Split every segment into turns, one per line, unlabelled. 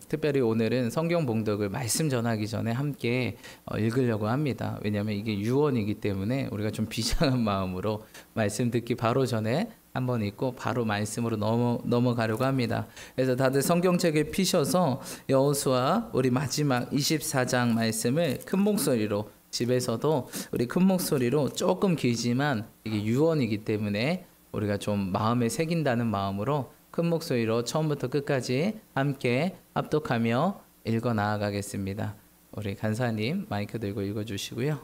특별히 오늘은 성경 봉독을 말씀 전하기 전에 함께 읽으려고 합니다. 왜냐하면 이게 유언이기 때문에 우리가 좀 비장한 마음으로 말씀 듣기 바로 전에 한번 읽고 바로 말씀으로 넘어가려고 합니다. 그래서 다들 성경책을 피셔서 여호수아 우리 마지막 24장 말씀을 큰 목소리로, 집에서도 우리 큰 목소리로, 조금 길지만 이게 유언이기 때문에 우리가 좀 마음에 새긴다는 마음으로 큰 목소리로 처음부터 끝까지 함께 합독하며 읽어 나아가겠습니다. 우리 간사님 마이크 들고 읽어주시고요.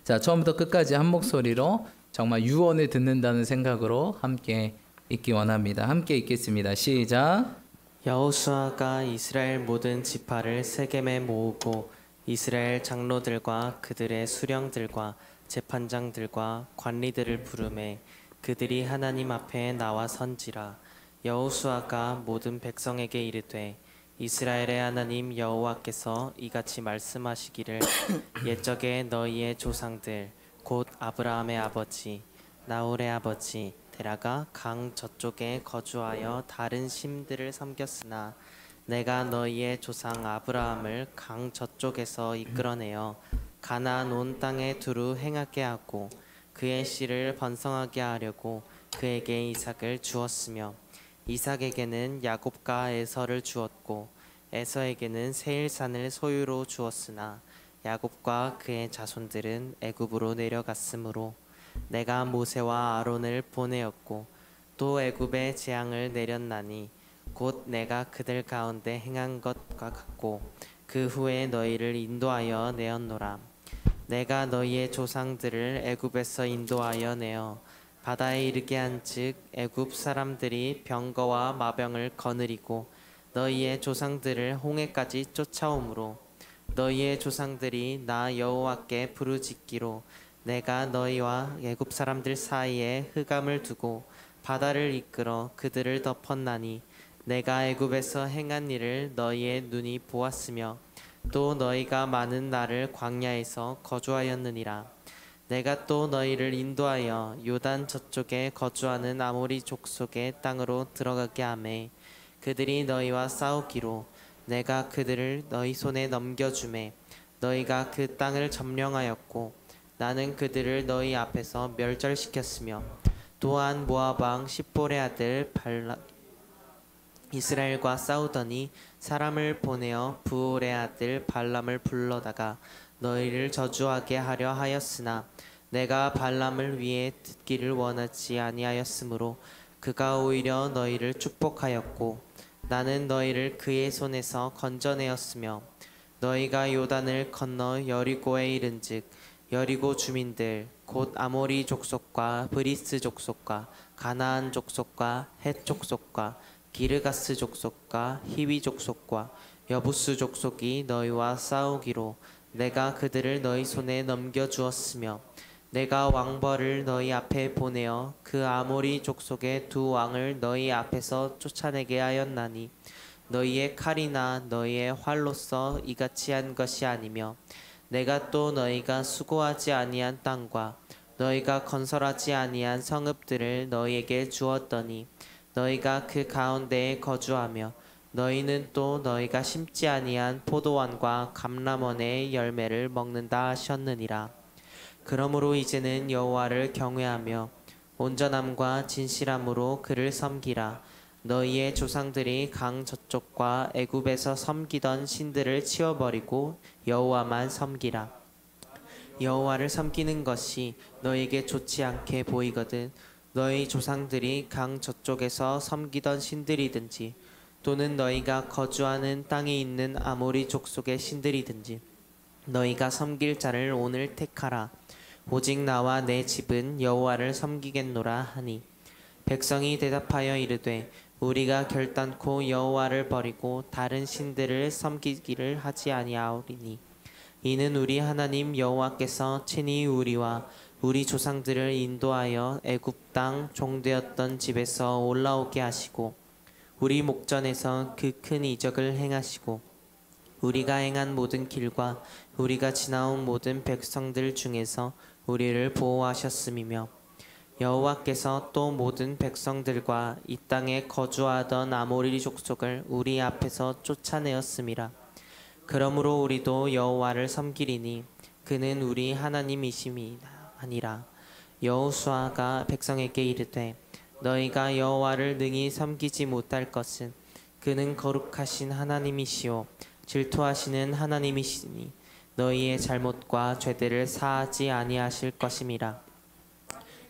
자, 처음부터 끝까지 한 목소리로 정말 유언을 듣는다는 생각으로 함께 읽기 원합니다. 함께 읽겠습니다. 시작.
여호수아가 이스라엘 모든 지파를 세겜에 모으고 이스라엘 장로들과 그들의 수령들과 재판장들과 관리들을 부르매 그들이 하나님 앞에 나와 선지라. 여호수아가 모든 백성에게 이르되 이스라엘의 하나님 여호와께서 이같이 말씀하시기를 옛적에 너희의 조상들 곧 아브라함의 아버지 나홀의 아버지 데라가 강 저쪽에 거주하여 다른 신들을 섬겼으나 내가 너희의 조상 아브라함을 강 저쪽에서 이끌어내어 가나안 온 땅에 두루 행하게 하고 그의 씨를 번성하게 하려고 그에게 이삭을 주었으며 이삭에게는 야곱과 에서를 주었고 에서에게는 세일산을 소유로 주었으나 야곱과 그의 자손들은 애굽으로 내려갔으므로 내가 모세와 아론을 보내었고 또 애굽에 재앙을 내렸나니 곧 내가 그들 가운데 행한 것과 같고 그 후에 너희를 인도하여 내었노라. 내가 너희의 조상들을 애굽에서 인도하여 내어 바다에 이르게 한즉 애굽 사람들이 병거와 마병을 거느리고 너희의 조상들을 홍해까지 쫓아오므로 너희의 조상들이 나 여호와께 부르짖기로 내가 너희와 애굽 사람들 사이에 흑암을 두고 바다를 이끌어 그들을 덮었나니 내가 애굽에서 행한 일을 너희의 눈이 보았으며 또 너희가 많은 날을 광야에서 거주하였느니라. 내가 또 너희를 인도하여 요단 저쪽에 거주하는 아모리 족속의 땅으로 들어가게 하매 그들이 너희와 싸우기로 내가 그들을 너희 손에 넘겨주매 너희가 그 땅을 점령하였고 나는 그들을 너희 앞에서 멸절시켰으며 또한 모압 왕 십볼의 아들 이스라엘과 싸우더니 사람을 보내어 부올의 아들 발람을 불러다가 너희를 저주하게 하려 하였으나 내가 발람을 위해 듣기를 원하지 아니하였으므로 그가 오히려 너희를 축복하였고 나는 너희를 그의 손에서 건져내었으며 너희가 요단을 건너 여리고에 이른즉 여리고 주민들 곧 아모리 족속과 브리스 족속과 가나안 족속과 헷 족속과 기르가스 족속과 히위 족속과 여부스 족속이 너희와 싸우기로 내가 그들을 너희 손에 넘겨주었으며 내가 왕벌을 너희 앞에 보내어 그 아모리 족속의 두 왕을 너희 앞에서 쫓아내게 하였나니 너희의 칼이나 너희의 활로서 이같이 한 것이 아니며 내가 또 너희가 수고하지 아니한 땅과 너희가 건설하지 아니한 성읍들을 너희에게 주었더니 너희가 그 가운데에 거주하며 너희는 또 너희가 심지 아니한 포도원과 감람원의 열매를 먹는다 하셨느니라. 그러므로 이제는 여호와를 경외하며 온전함과 진실함으로 그를 섬기라. 너희의 조상들이 강 저쪽과 애굽에서 섬기던 신들을 치워버리고 여호와만 섬기라. 여호와를 섬기는 것이 너희에게 좋지 않게 보이거든 너희 조상들이 강 저쪽에서 섬기던 신들이든지 또는 너희가 거주하는 땅에 있는 아모리 족속의 신들이든지 너희가 섬길 자를 오늘 택하라. 오직 나와 내 집은 여호와를 섬기겠노라 하니 백성이 대답하여 이르되 우리가 결단코 여호와를 버리고 다른 신들을 섬기기를 하지 아니하오리니 이는 우리 하나님 여호와께서 친히 우리와 우리 조상들을 인도하여 애굽 땅 종되었던 집에서 올라오게 하시고 우리 목전에서 그 큰 이적을 행하시고 우리가 행한 모든 길과 우리가 지나온 모든 백성들 중에서 우리를 보호하셨음이며 여호와께서 또 모든 백성들과 이 땅에 거주하던 아모리 족속을 우리 앞에서 쫓아내었음이라. 그러므로 우리도 여호와를 섬기리니 그는 우리 하나님이심이 아니라. 여호수아가 백성에게 이르되 너희가 여호와를 능히 섬기지 못할 것은 그는 거룩하신 하나님이시오 질투하시는 하나님이시니 너희의 잘못과 죄들을 사하지 아니하실 것임이라.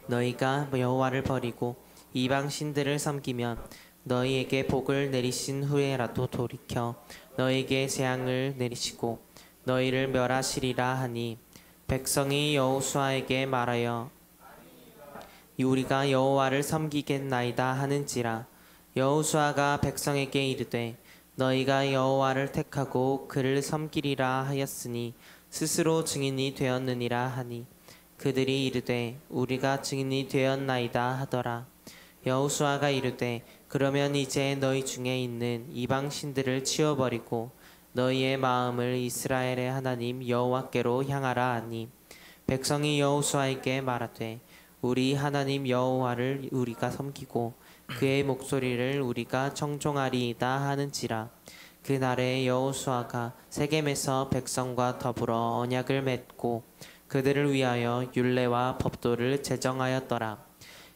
너희가 여호와를 버리고 이방 신들을 섬기면 너희에게 복을 내리신 후에라도 돌이켜 너희에게 재앙을 내리시고 너희를 멸하시리라 하니 백성이 여호수아에게 말하여 우리가 여호와를 섬기겠나이다 하는지라. 여호수아가 백성에게 이르되 너희가 여호와를 택하고 그를 섬기리라 하였으니 스스로 증인이 되었느니라 하니 그들이 이르되 우리가 증인이 되었나이다 하더라. 여호수아가 이르되 그러면 이제 너희 중에 있는 이방 신들을 치워버리고 너희의 마음을 이스라엘의 하나님 여호와께로 향하라 하니 백성이 여호수아에게 말하되 우리 하나님 여호와를 우리가 섬기고 그의 목소리를 우리가 청종하리이다 하는지라. 그날에 여호수아가 세겜에서 백성과 더불어 언약을 맺고 그들을 위하여 율례와 법도를 제정하였더라.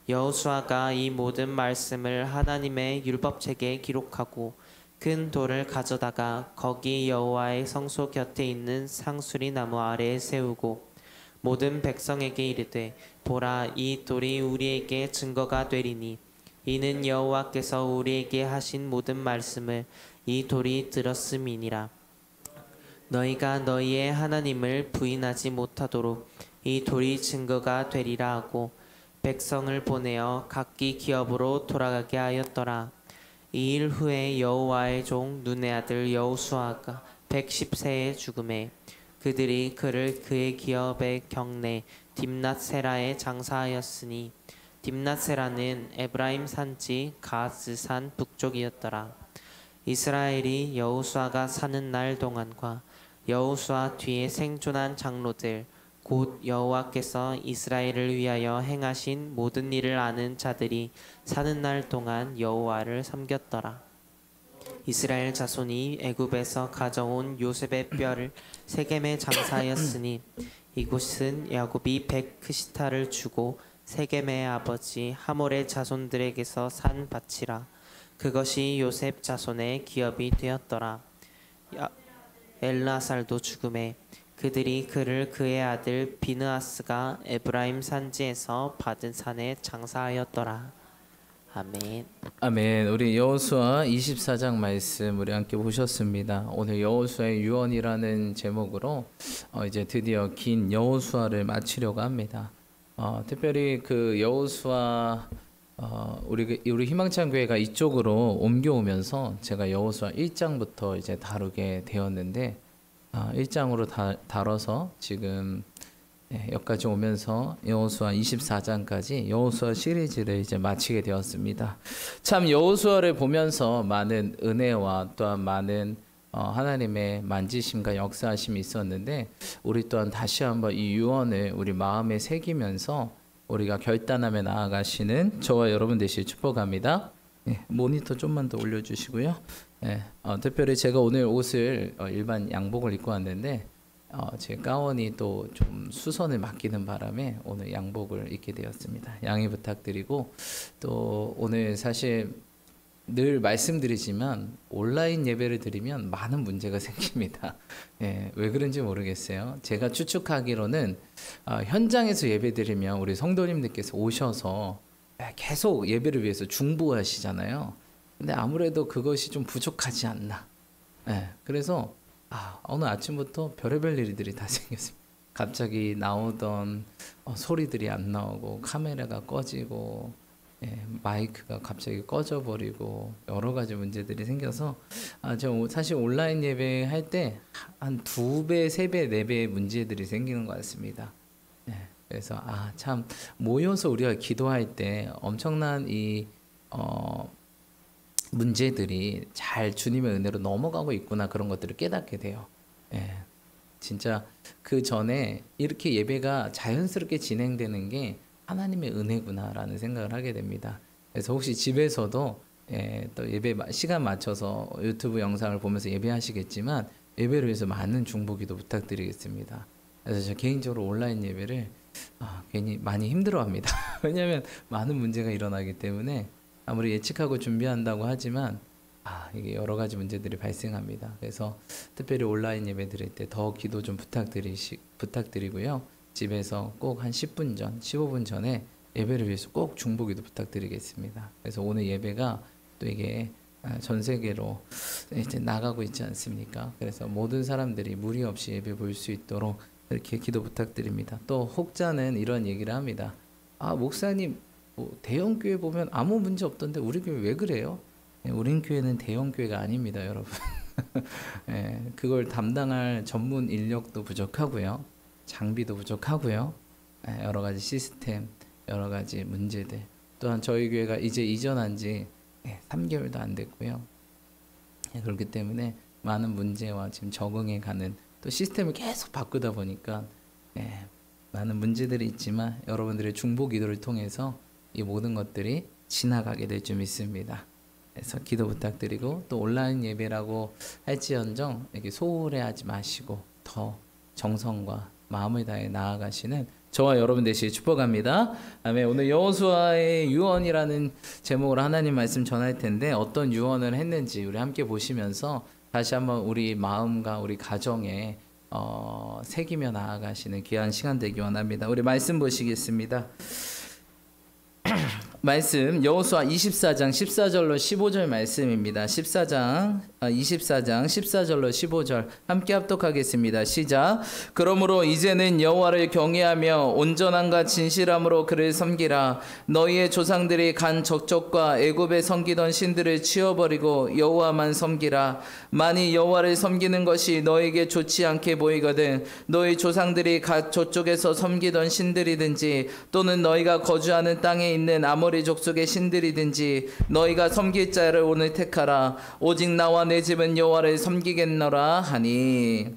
여호수아가 이 모든 말씀을 하나님의 율법책에 기록하고 큰 돌을 가져다가 거기 여호와의 성소 곁에 있는 상수리 나무 아래에 세우고 모든 백성에게 이르되 보라 이 돌이 우리에게 증거가 되리니 이는 여호와께서 우리에게 하신 모든 말씀을 이 돌이 들었음이니라. 너희가 너희의 하나님을 부인하지 못하도록 이 돌이 증거가 되리라 하고 백성을 보내어 각기 기업으로 돌아가게 하였더라. 이 일 후에 여호와의 종 눈의 아들 여호수아가 110세에 죽음에 그들이 그를 그의 기업의 경내 딥낫세라에 장사하였으니 딥낫세라는 에브라임 산지 가스산 북쪽이었더라. 이스라엘이 여호수아가 사는 날 동안과 여호수아 뒤에 생존한 장로들 곧 여호와께서 이스라엘을 위하여 행하신 모든 일을 아는 자들이 사는 날 동안 여호와를 섬겼더라. 이스라엘 자손이 애굽에서 가져온 요셉의 뼈를 세겜에 장사하였으니 이곳은 야곱이 백크시타를 주고 세겜의 아버지 하몰의 자손들에게서 산 밭이라. 그것이 요셉 자손의 기업이 되었더라. 엘라살도 죽음에 그들이 그를 그의 아들 비느하스가 에브라임 산지에서 받은 산에 장사하였더라. 아멘.
아멘. 우리 여호수아 24장 말씀 우리 함께 보셨습니다. 오늘 여호수아의 유언이라는 제목으로 이제 드디어 긴 여호수아를 마치려고 합니다. 특별히 그 여호수아 우리 희망찬 교회가 이쪽으로 옮겨오면서 제가 여호수아 1장부터 이제 다루게 되었는데 1장으로 다뤄서 지금 여기까지 오면서 여호수아 24장까지 여호수아 시리즈를 이제 마치게 되었습니다. 참 여호수아를 보면서 많은 은혜와 또한 많은 하나님의 만지심과 역사하심이 있었는데 우리 또한 다시 한번 이 유언을 우리 마음에 새기면서 우리가 결단하며 나아가시는 저와 여러분 되시길 축복합니다. 모니터 좀만 더 올려주시고요. 특별히 제가 오늘 옷을 일반 양복을 입고 왔는데 제 가원이 또 좀 수선을 맡기는 바람에 오늘 양복을 입게 되었습니다. 양해 부탁드리고 또 오늘 사실 늘 말씀드리지만 온라인 예배를 드리면 많은 문제가 생깁니다. 왜 그런지 모르겠어요. 제가 추측하기로는 현장에서 예배 드리면 우리 성도님들께서 오셔서 계속 예배를 위해서 중보하시잖아요. 근데 아무래도 그것이 좀 부족하지 않나. 그래서 오늘 아침부터 별의별 일들이 다 생겼습니다. 갑자기 나오던 소리들이 안 나오고 카메라가 꺼지고 마이크가 갑자기 꺼져버리고 여러 가지 문제들이 생겨서 저 사실 온라인 예배 할 때 한 2배, 3배, 4배의 문제들이 생기는 것 같습니다. 그래서 참 모여서 우리가 기도할 때 엄청난 이 문제들이 잘 주님의 은혜로 넘어가고 있구나 그런 것들을 깨닫게 돼요. 진짜 그 전에 이렇게 예배가 자연스럽게 진행되는 게 하나님의 은혜구나라는 생각을 하게 됩니다. 그래서 혹시 집에서도 또 예배 시간 맞춰서 유튜브 영상을 보면서 예배하시겠지만 예배를 위해서 많은 중보기도 부탁드리겠습니다. 그래서 저 개인적으로 온라인 예배를 괜히 많이 힘들어합니다. 왜냐하면 많은 문제가 일어나기 때문에 아무리 예측하고 준비한다고 하지만 이게 여러 가지 문제들이 발생합니다. 그래서 특별히 온라인 예배 드릴 때 더 기도 좀 부탁드리고요. 집에서 꼭 한 10분 전, 15분 전에 예배를 위해서 꼭 중보기도 부탁드리겠습니다. 그래서 오늘 예배가 또 이게 전 세계로 이제 나가고 있지 않습니까? 그래서 모든 사람들이 무리 없이 예배 볼 수 있도록 이렇게 기도 부탁드립니다. 또 혹자는 이런 얘기를 합니다. 목사님, 대형 교회 보면 아무 문제 없던데 우리 교회 왜 그래요? 우린 교회는 대형 교회가 아닙니다, 여러분. 그걸 담당할 전문 인력도 부족하고요, 장비도 부족하고요, 여러 가지 시스템, 여러 가지 문제들. 또한 저희 교회가 이제 이전한 지 3개월도 안 됐고요. 그렇기 때문에 많은 문제와 지금 적응해 가는, 또 시스템을 계속 바꾸다 보니까 많은 문제들이 있지만 여러분들의 중보 기도를 통해서 이 모든 것들이 지나가게 될 줄 믿습니다. 그래서 기도 부탁드리고, 또 온라인 예배라고 할지언정 이렇게 소홀해하지 마시고 더 정성과 마음을 다해 나아가시는 저와 여러분 되시길 축복합니다. 아멘. 오늘 여호수아의 유언이라는 제목으로 하나님 말씀 전할 텐데, 어떤 유언을 했는지 우리 함께 보시면서 다시 한번 우리 마음과 우리 가정에 새기며 나아가시는 귀한 시간 되기 원합니다. 우리 말씀 보시겠습니다. 말씀 여호수아 24장 14절로 15절 말씀입니다. 24장 14절로 15절 함께 합독하겠습니다. 시작. 그러므로 이제는 여호와를 경외하며 온전함과 진실함으로 그를 섬기라. 너희의 조상들이 간 적적과 애굽에 섬기던 신들을 치워버리고 여호와만 섬기라. 만일 여호와를 섬기는 것이 너에게 좋지 않게 보이거든 너희 조상들이 각 저쪽에서 섬기던 신들이든지 또는 너희가 거주하는 땅에 있는 아모리 족속의 신들이든지 너희가 섬길 자를 오늘 택하라. 오직 나와 내 집은 여호와를 섬기겠노라 하니.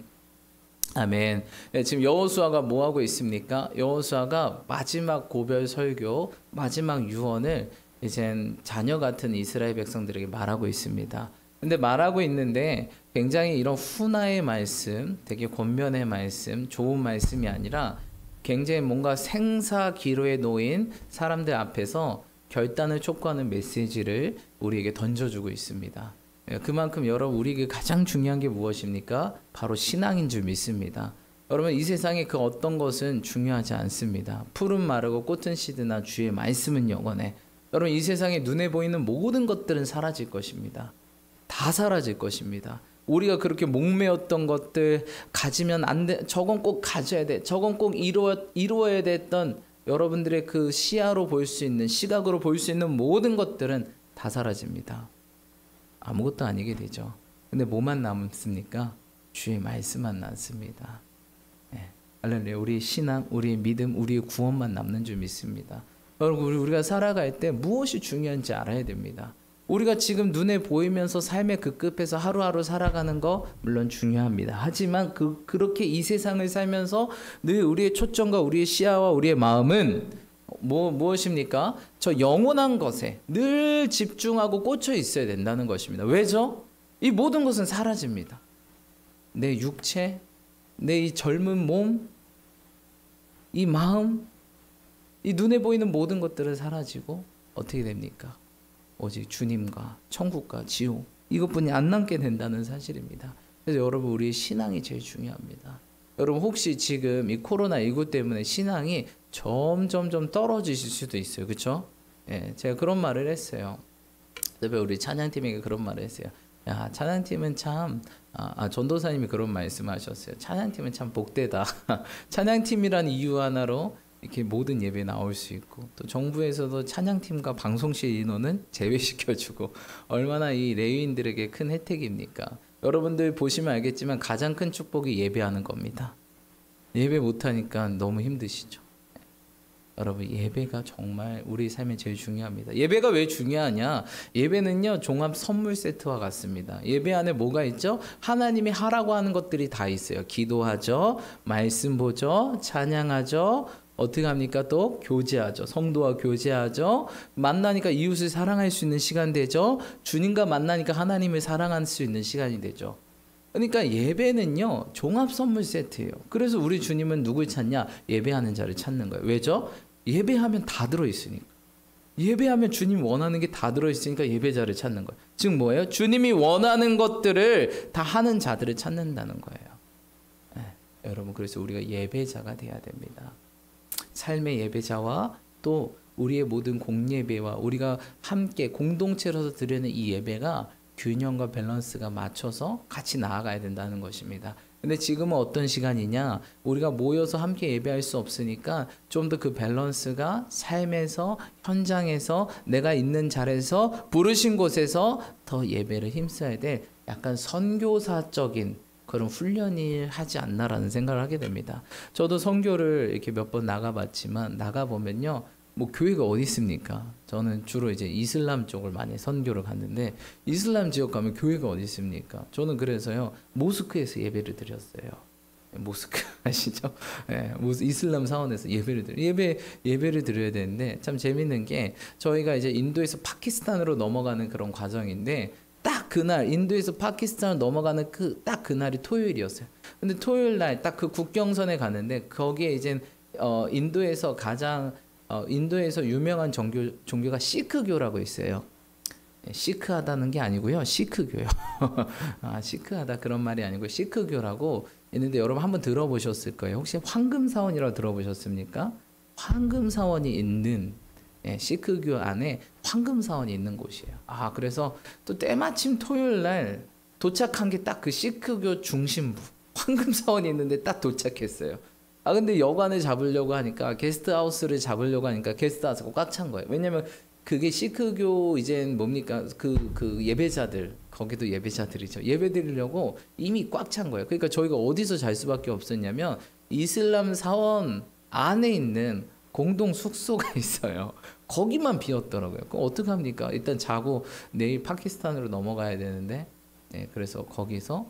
아멘. 지금 여호수아가 뭐 하고 있습니까? 여호수아가 마지막 고별 설교, 마지막 유언을 이젠 자녀 같은 이스라엘 백성들에게 말하고 있습니다. 근데 말하고 있는데 굉장히 이런 훈화의 말씀, 되게 권면의 말씀, 좋은 말씀이 아니라 굉장히 뭔가 생사기로에 놓인 사람들 앞에서 결단을 촉구하는 메시지를 우리에게 던져주고 있습니다. 그만큼 여러분, 우리에게 가장 중요한 게 무엇입니까? 바로 신앙인 줄 믿습니다. 여러분, 이 세상에 그 어떤 것은 중요하지 않습니다. 풀은 마르고 꽃은 시드나 주의 말씀은 영원해. 여러분, 이 세상에 눈에 보이는 모든 것들은 사라질 것입니다. 다 사라질 것입니다. 우리가 그렇게 목매었던 것들, 가지면 안 돼, 저건 꼭 가져야 돼, 저건 꼭 이루어야 됐던 여러분들의 그 시야로 볼 수 있는, 시각으로 볼 수 있는 모든 것들은 다 사라집니다. 아무것도 아니게 되죠. 근데 뭐만 남습니까? 주의 말씀만 남습니다. 할렐루야. 우리의 신앙, 우리의 믿음, 우리의 구원만 남는 줄 믿습니다. 여러분, 우리가 살아갈 때 무엇이 중요한지 알아야 됩니다. 우리가 지금 눈에 보이면서 삶의 그 끝에서 하루하루 살아가는 거 물론 중요합니다. 하지만 그렇게 이 세상을 살면서 늘 우리의 초점과 우리의 시야와 우리의 마음은 무엇입니까? 저 영원한 것에 늘 집중하고 꽂혀 있어야 된다는 것입니다. 왜죠? 이 모든 것은 사라집니다. 내 육체, 내 이 젊은 몸, 이 마음, 이 눈에 보이는 모든 것들은 사라지고 어떻게 됩니까? 오직 주님과 천국과 지옥, 이것뿐이 안 남게 된다는 사실입니다. 그래서 여러분, 우리의 신앙이 제일 중요합니다. 여러분, 혹시 지금 이 코로나19 때문에 신앙이 점점 떨어지실 수도 있어요. 그렇죠? 제가 그런 말을 했어요. 특히 우리 찬양팀에게 그런 말을 했어요. 야, 찬양팀은 참, 전도사님이 그런 말씀하셨어요. 찬양팀은 참 복되다. 찬양팀이란 이유 하나로 이렇게 모든 예배에 나올 수 있고, 또 정부에서도 찬양팀과 방송실 인원은 제외시켜주고, 얼마나 이 레위인들에게 큰 혜택입니까? 여러분들 보시면 알겠지만 가장 큰 축복이 예배하는 겁니다. 예배 못하니까 너무 힘드시죠? 여러분, 예배가 정말 우리 삶에 제일 중요합니다. 예배가 왜 중요하냐? 예배는요, 종합 선물 세트와 같습니다. 예배 안에 뭐가 있죠? 하나님이 하라고 하는 것들이 다 있어요. 기도하죠, 말씀 보죠, 찬양하죠, 어떻게 합니까? 또 교제하죠. 성도와 교제하죠. 만나니까 이웃을 사랑할 수 있는 시간 되죠. 주님과 만나니까 하나님을 사랑할 수 있는 시간이 되죠. 그러니까 예배는요, 종합 선물 세트예요. 그래서 우리 주님은 누굴 찾냐? 예배하는 자를 찾는 거예요. 왜죠? 예배하면 다 들어있으니까. 예배하면 주님 원하는 게 다 들어있으니까 예배자를 찾는 거예요. 즉 뭐예요? 주님이 원하는 것들을 다 하는 자들을 찾는다는 거예요. 여러분, 그래서 우리가 예배자가 돼야 됩니다. 삶의 예배자와 또 우리의 모든 공예배와 우리가 함께 공동체로서 드리는 이 예배가 균형과 밸런스가 맞춰서 같이 나아가야 된다는 것입니다. 근데 지금은 어떤 시간이냐? 우리가 모여서 함께 예배할 수 없으니까 좀 더 그 밸런스가 삶에서, 현장에서, 내가 있는 자리에서, 부르신 곳에서 더 예배를 힘써야 될 약간 선교사적인 그런 훈련이 하지 않나라는 생각을 하게 됩니다. 저도 선교를 이렇게 몇 번 나가봤지만 나가보면요, 뭐 교회가 어디 있습니까? 저는 주로 이제 이슬람 쪽을 많이 선교를 갔는데 이슬람 지역 가면 교회가 어디 있습니까? 저는 그래서요 모스크에서 예배를 드렸어요. 모스크 아시죠? 네, 이슬람 사원에서 예배를 드려야 되는데 참 재밌는 게 저희가 이제 인도에서 파키스탄으로 넘어가는 그런 과정인데 딱 그날 인도에서 파키스탄을 넘어가는 딱 그날이 토요일이었어요. 근데 토요일 날 딱 그 국경선에 갔는데 거기에 이제 인도에서 유명한 종교가 시크교라고 있어요. 시크하다는 게 아니고요. 시크교요. 시크하다 그런 말이 아니고 시크교라고 있는데 여러분 한번 들어보셨을 거예요. 혹시 황금사원이라고 들어보셨습니까? 황금사원이 있는 시크교 안에 황금사원이 있는 곳이에요. 그래서 또 때마침 토요일 날 도착한 게 딱 그 시크교 중심부 황금사원이 있는데 딱 도착했어요. 근데 여관을 잡으려고 하니까 게스트하우스를 잡으려고 하니까 게스트하우스가 꽉 찬 거예요. 왜냐면 그게 시크교 이제 뭡니까 그 예배자들 거기도 예배자들이죠. 예배 드리려고 이미 꽉 찬 거예요. 그러니까 저희가 어디서 잘 수밖에 없었냐면 이슬람 사원 안에 있는 공동 숙소가 있어요. 거기만 비었더라고요. 그럼 어떻게 합니까? 일단 자고 내일 파키스탄으로 넘어가야 되는데 그래서 거기서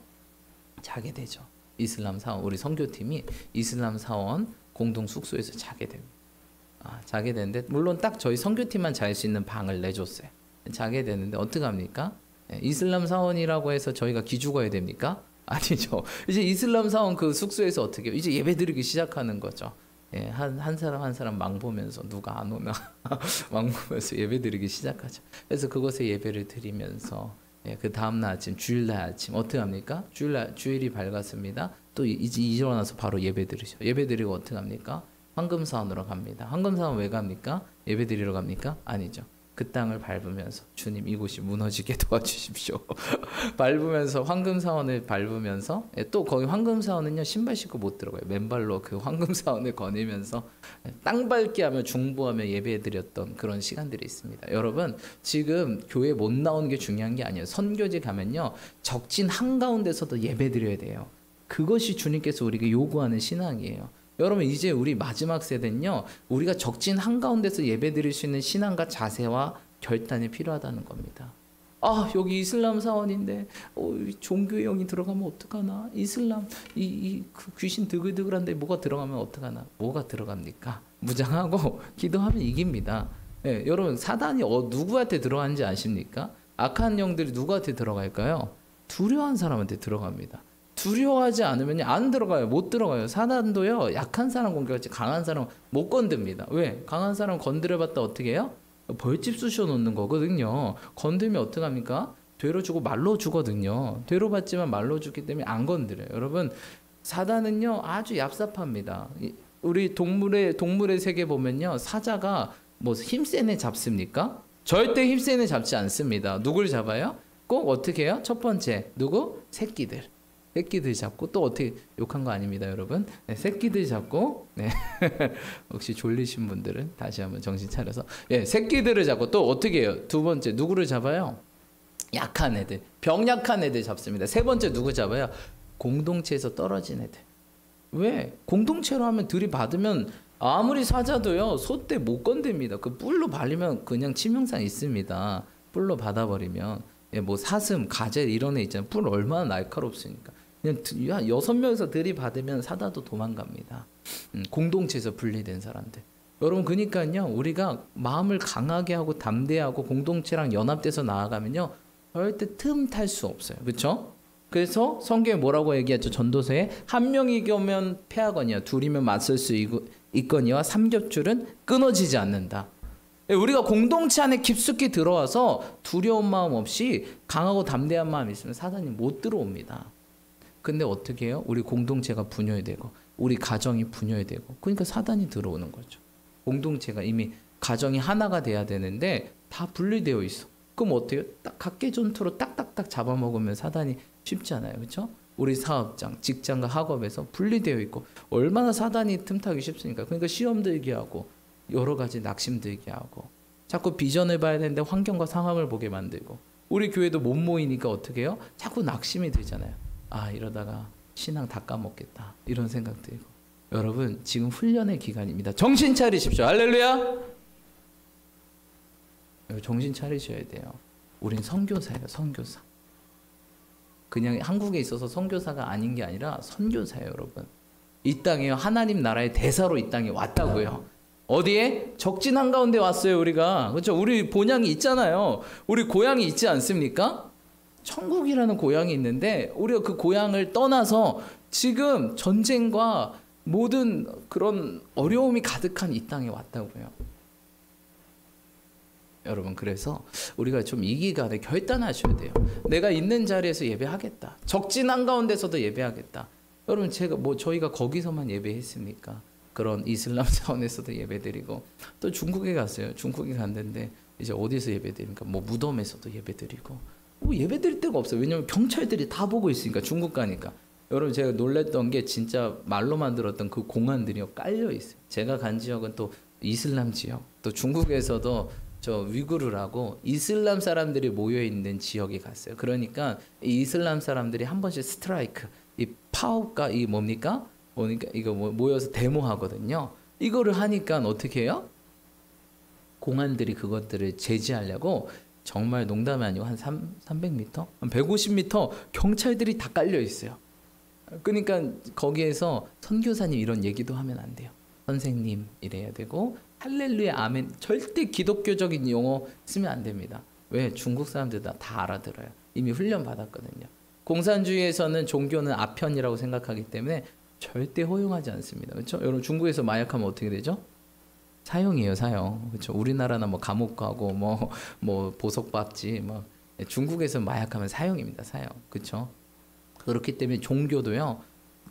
자게 되죠. 이슬람 사원 우리 선교팀이 이슬람 사원 공동 숙소에서 자게 됩니다. 자게 되는데 물론 딱 저희 선교팀만 잘 수 있는 방을 내줬어요. 자게 되는데 어떻게 합니까? 이슬람 사원이라고 해서 저희가 기죽어야 됩니까? 아니죠. 이제 이슬람 사원 그 숙소에서 어떻게 해요? 이제 예배드리기 시작하는 거죠. 한 사람 한 사람 망 보면서 누가 안 오나 망 보면서 예배드리기 시작하죠. 그래서 그곳에 예배를 드리면서 그 다음날 아침 주일날 아침 어떻게 합니까? 주일이 밝았습니다. 또 이제 일어나서 바로 예배드리죠. 예배드리고 어떻게 합니까? 황금사원으로 갑니다. 황금사원 왜 갑니까? 예배드리러 갑니까? 아니죠. 그 땅을 밟으면서 주님 이곳이 무너지게 도와주십시오. 밟으면서 황금사원을 밟으면서 또 거기 황금사원은요 신발 신고 못 들어가요. 맨발로 그 황금사원을 거니면서 땅 밟기 하며 중보하며 예배드렸던 그런 시간들이 있습니다. 여러분 지금 교회 못 나오는 게 중요한 게 아니에요. 선교지 가면요 적진 한가운데서도 예배드려야 돼요. 그것이 주님께서 우리에게 요구하는 신앙이에요. 여러분 이제 우리 마지막 세대는요 우리가 적진 한가운데서 예배드릴 수 있는 신앙과 자세와 결단이 필요하다는 겁니다. 여기 이슬람 사원인데 종교의 영이 들어가면 어떡하나? 이슬람 그 귀신 드글드글한데 뭐가 들어가면 어떡하나? 뭐가 들어갑니까? 무장하고 기도하면 이깁니다. 여러분 사단이 누구한테 들어가는지 아십니까? 악한 영들이 누구한테 들어갈까요? 두려워한 사람한테 들어갑니다. 두려워하지 않으면 안 들어가요. 못 들어가요. 사단도요. 약한 사람 공격하지 강한 사람 못 건듭니다. 왜? 강한 사람 건드려봤다 어떻게 해요? 벌집 쑤셔 놓는 거거든요. 건들면 어떡합니까? 되로 주고 말로 주거든요. 되로 받지만 말로 주기 때문에 안 건드려요. 여러분 사단은요 아주 얍삽합니다. 우리 동물의 세계 보면요 사자가 뭐 힘센 애 잡습니까? 절대 힘센 애 잡지 않습니다. 누굴 잡아요? 꼭 어떻게 해요? 첫 번째 누구? 새끼들 잡고 또 어떻게 욕한 거 아닙니다, 여러분. 새끼들 잡고 혹시 졸리신 분들은 다시 한번 정신 차려서 새끼들을 잡고 또 어떻게 해요? 두 번째 누구를 잡아요? 약한 애들, 병약한 애들 잡습니다. 세 번째 누구 잡아요? 공동체에서 떨어진 애들. 왜? 공동체로 하면 들이받으면 아무리 사자도요 소떼 못 건듭니다. 그 뿔로 발리면 그냥 치명상 있습니다. 뿔로 받아버리면 뭐 사슴, 가젤 이런 애 있잖아요. 뿔 얼마나 날카롭습니까? 그냥 6명에서 들이받으면 사다도 도망갑니다. 공동체에서 분리된 사람들. 여러분 그러니까요 우리가 마음을 강하게 하고 담대하고 공동체랑 연합돼서 나아가면요 절대 틈 탈 수 없어요. 그렇죠? 그래서 성경에 뭐라고 얘기하죠? 전도서에 한 명이 겨면 패하거니와 둘이면 맞설 수 있거니와 삼겹줄은 끊어지지 않는다. 우리가 공동체 안에 깊숙이 들어와서 두려운 마음 없이 강하고 담대한 마음이 있으면 사단이 못 들어옵니다. 근데 어떻게 해요? 우리 공동체가 분열이 되고 우리 가정이 분열이 되고 그러니까 사단이 들어오는 거죠. 공동체가 이미 가정이 하나가 돼야 되는데 다 분리되어 있어. 그럼 어때요? 딱 각계 전투로 딱딱딱 잡아먹으면 사단이 쉽지 않아요. 그렇죠? 우리 사업장, 직장과 학업에서 분리되어 있고 얼마나 사단이 틈타기 쉽습니까? 그러니까 시험 들게 하고 여러 가지 낙심 들게 하고 자꾸 비전을 봐야 되는데 환경과 상황을 보게 만들고 우리 교회도 못 모이니까 어떻게 해요? 자꾸 낙심이 들잖아요. 아 이러다가 신앙 다 까먹겠다 이런 생각 들고 여러분 지금 훈련의 기간입니다. 정신 차리십시오. 할렐루야. 정신 차리셔야 돼요. 우린 선교사예요. 선교사. 그냥 한국에 있어서 선교사가 아닌 게 아니라 선교사예요. 여러분 이 땅에 하나님 나라의 대사로 이 땅에 왔다고요. 어디에? 적진 한가운데 왔어요. 우리가. 그렇죠? 우리 본향이 있잖아요. 우리 고향이 있지 않습니까? 천국이라는 고향이 있는데 우리가 그 고향을 떠나서 지금 전쟁과 모든 그런 어려움이 가득한 이 땅에 왔다고요. 여러분 그래서 우리가 좀 이 기간에 결단하셔야 돼요. 내가 있는 자리에서 예배하겠다. 적진 한가운데서도 예배하겠다. 여러분 제가 저희가 거기서만 예배했습니까? 그런 이슬람 사원에서도 예배드리고 또 중국에 갔어요. 중국에 갔는데 이제 어디서 예배드립니까? 무덤에서도 예배드리고 예배드릴 데가 없어요. 왜냐하면 경찰들이 다 보고 있으니까 중국 가니까. 여러분 제가 놀랬던 게 진짜 말로만 들었던 그 공안들이요 깔려 있어요. 제가 간 지역은 또 이슬람 지역, 또 중국에서도 저 위구르라고 이슬람 사람들이 모여 있는 지역에 갔어요. 그러니까 이 이슬람 사람들이 한 번씩 스트라이크, 이 파업과 이 뭡니까? 이거 모여서 데모하거든요. 이거를 하니까 어떻게 해요? 공안들이 그것들을 제지하려고 정말 농담이 아니고 한 300m? 한 150m 경찰들이 다 깔려 있어요. 그러니까 거기에서 선교사님 이런 얘기도 하면 안 돼요. 선생님 이래야 되고 할렐루야 아멘 절대 기독교적인 용어 쓰면 안 됩니다. 왜? 중국 사람들 다 알아들어요. 이미 훈련 받았거든요. 공산주의에서는 종교는 아편이라고 생각하기 때문에 절대 허용하지 않습니다. 그렇죠? 여러분 중국에서 마약하면 어떻게 되죠? 사형이에요, 사형. 그렇죠? 우리나라나 감옥 가고 보석 받지 중국에서 마약하면 사형입니다, 사형. 그렇죠? 그렇기 때문에 종교도요.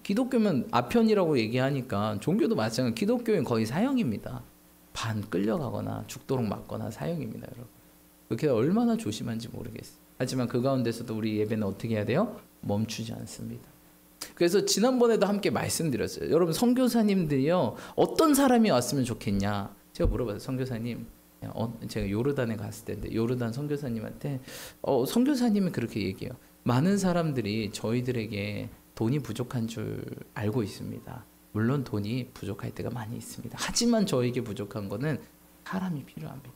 기독교면 아편이라고 얘기하니까 종교도 마찬가지. 기독교는 거의 사형입니다. 반 끌려가거나 죽도록 맞거나 사형입니다, 여러분. 그렇게 얼마나 조심한지 모르겠어요. 하지만 그 가운데서도 우리 예배는 어떻게 해야 돼요? 멈추지 않습니다. 그래서 지난번에도 함께 말씀드렸어요. 여러분 선교사님들이요 어떤 사람이 왔으면 좋겠냐 제가 물어봤어요. 선교사님 제가 요르단에 갔을 때인데 요르단 선교사님한테 선교사님은 그렇게 얘기해요. 많은 사람들이 저희들에게 돈이 부족한 줄 알고 있습니다. 물론 돈이 부족할 때가 많이 있습니다. 하지만 저에게 부족한 거는 사람이 필요합니다.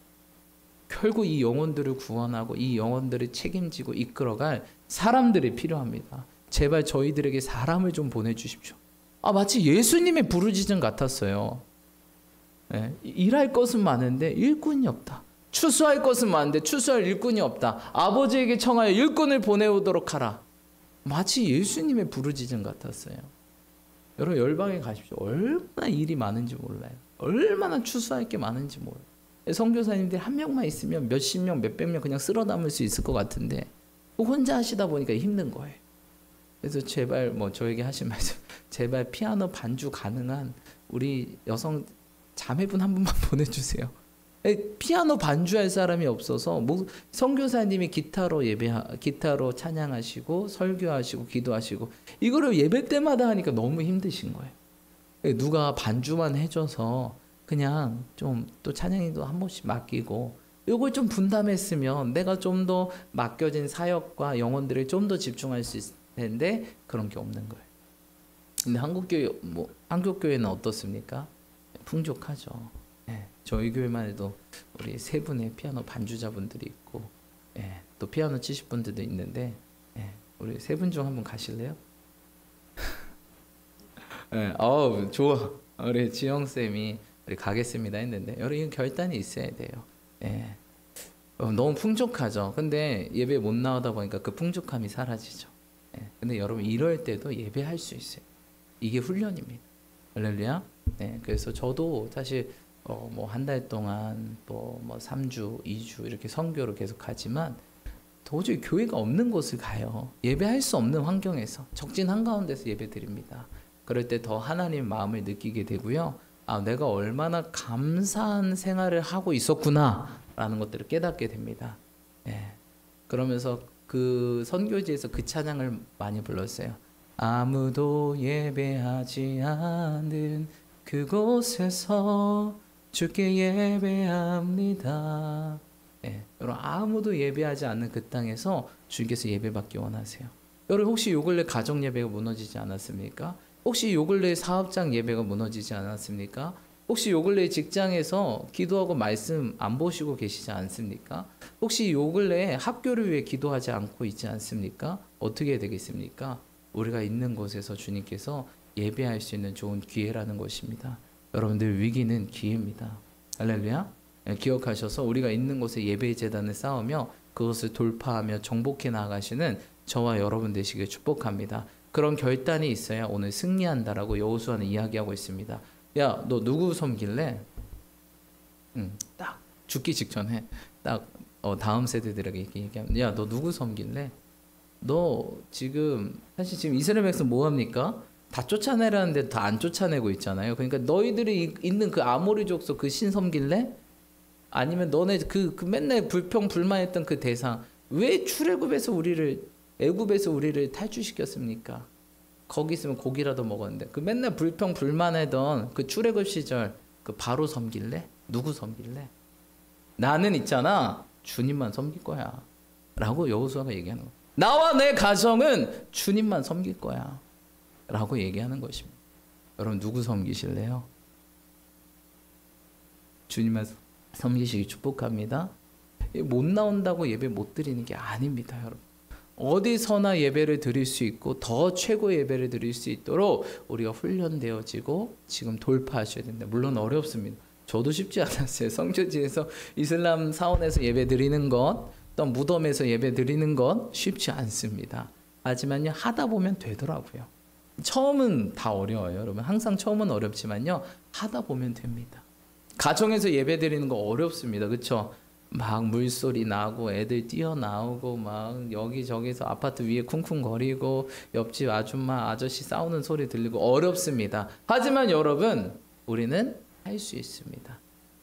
결국 이 영혼들을 구원하고 이 영혼들을 책임지고 이끌어갈 사람들이 필요합니다. 제발 저희들에게 사람을 좀 보내주십시오. 마치 예수님의 부르짖음 같았어요. 네, 일할 것은 많은데 일꾼이 없다. 추수할 것은 많은데 추수할 일꾼이 없다. 아버지에게 청하여 일꾼을 보내오도록 하라. 마치 예수님의 부르짖음 같았어요. 여러분 열방에 가십시오. 얼마나 일이 많은지 몰라요. 얼마나 추수할 게 많은지 몰라요. 선교사님들 한 명만 있으면 몇십 명, 몇백 명 그냥 쓸어 담을 수 있을 것 같은데 혼자 하시다 보니까 힘든 거예요. 그래서 제발 저에게 하신 말씀 제발 피아노 반주 가능한 우리 여성 자매분 한 분만 보내주세요. 피아노 반주할 사람이 없어서 선교사님이 기타로 찬양하시고 설교하시고 기도하시고 이거를 예배 때마다 하니까 너무 힘드신 거예요. 누가 반주만 해줘서 그냥 좀 또 찬양이도 한 번씩 맡기고 이걸 좀 분담했으면 내가 좀 더 맡겨진 사역과 영혼들을 좀 더 집중할 수 있을 텐데 그런 게 없는 거예요. 근데 한국 교회는 어떻습니까? 풍족하죠. 예, 저희 교회만 해도 우리 세 분의 피아노 반주자분들이 있고, 또 피아노 치실 분들도 있는데, 우리 세 분 중 한 분 가실래요? 예, 좋아. 우리 지영 쌤이 우리 가겠습니다 했는데 여러분 이건 결단이 있어야 돼요. 예. 너무 풍족하죠. 근데 예배 못 나오다 보니까 그 풍족함이 사라지죠. 예. 근데 여러분 이럴 때도 예배할 수 있어요. 이게 훈련입니다. 할렐루야. 네, 그래서 저도 사실 뭐 한 달 동안 뭐 3주, 2주 이렇게 선교를 계속 가지만 도저히 교회가 없는 곳을 가요. 예배할 수 없는 환경에서 적진 한가운데서 예배드립니다. 그럴 때 더 하나님 마음을 느끼게 되고요. 아, 내가 얼마나 감사한 생활을 하고 있었구나라는 것들을 깨닫게 됩니다. 예. 그러면서 그 선교지에서 그 찬양을 많이 불렀어요. 아무도 예배하지 않는 그곳에서 주께 예배합니다. 예, 여러분 아무도 예배하지 않는 그 땅에서 주께서 예배받기 원하세요. 여러분 혹시 요 근래 가정 예배가 무너지지 않았습니까? 혹시 요 근래 사업장 예배가 무너지지 않았습니까? 혹시 요 근래 직장에서 기도하고 말씀 안 보시고 계시지 않습니까? 혹시 요 근래 학교를 위해 기도하지 않고 있지 않습니까? 어떻게 되겠습니까? 우리가 있는 곳에서 주님께서 예배할 수 있는 좋은 기회라는 것입니다. 여러분들 위기는 기회입니다. 할렐루야. 기억하셔서 우리가 있는 곳에 예배의 제단을 쌓으며 그것을 돌파하며 정복해 나가시는 저와 여러분 되시길 축복합니다. 그런 결단이 있어야 오늘 승리한다라고 여호수아는 이야기하고 있습니다. 야, 너 누구 섬길래? 딱 죽기 직전에 딱 다음 세대들에게 얘기하면 야, 너 누구 섬길래? 너 지금 사실 지금 이스라엘 백성 뭐 합니까? 다 쫓아내라는데 다 안 쫓아내고 있잖아요. 그러니까 너희들이 있는 그 아모리 족속 그 신 섬길래? 아니면 너네 그 맨날 불평 불만했던 그 대상 왜 애굽에서 우리를 탈출시켰습니까? 거기 있으면 고기라도 먹었는데 그 맨날 불평 불만하던 그 출애굽 시절 그 바로 섬길래? 누구 섬길래? 나는 있잖아 주님만 섬길 거야 라고 여호수아가 얘기하는 거야. 나와 내 가정은 주님만 섬길 거야 라고 얘기하는 것입니다. 여러분 누구 섬기실래요? 주님만 섬기시기 축복합니다. 못 나온다고 예배 못 드리는 게 아닙니다. 여러분 어디서나 예배를 드릴 수 있고 더 최고의 예배를 드릴 수 있도록 우리가 훈련되어지고 지금 돌파하셔야 된다. 물론 어렵습니다. 저도 쉽지 않았어요. 성교지에서 이슬람 사원에서 예배 드리는 것, 또 무덤에서 예배 드리는 것 쉽지 않습니다. 하지만요 하다 보면 되더라고요. 처음은 다 어려워요. 여러분 항상 처음은 어렵지만요 하다 보면 됩니다. 가정에서 예배 드리는 거 어렵습니다. 그렇죠? 막 물소리 나고 애들 뛰어나오고 막 여기저기서 아파트 위에 쿵쿵거리고 옆집 아줌마 아저씨 싸우는 소리 들리고 어렵습니다. 하지만 여러분 우리는 할 수 있습니다.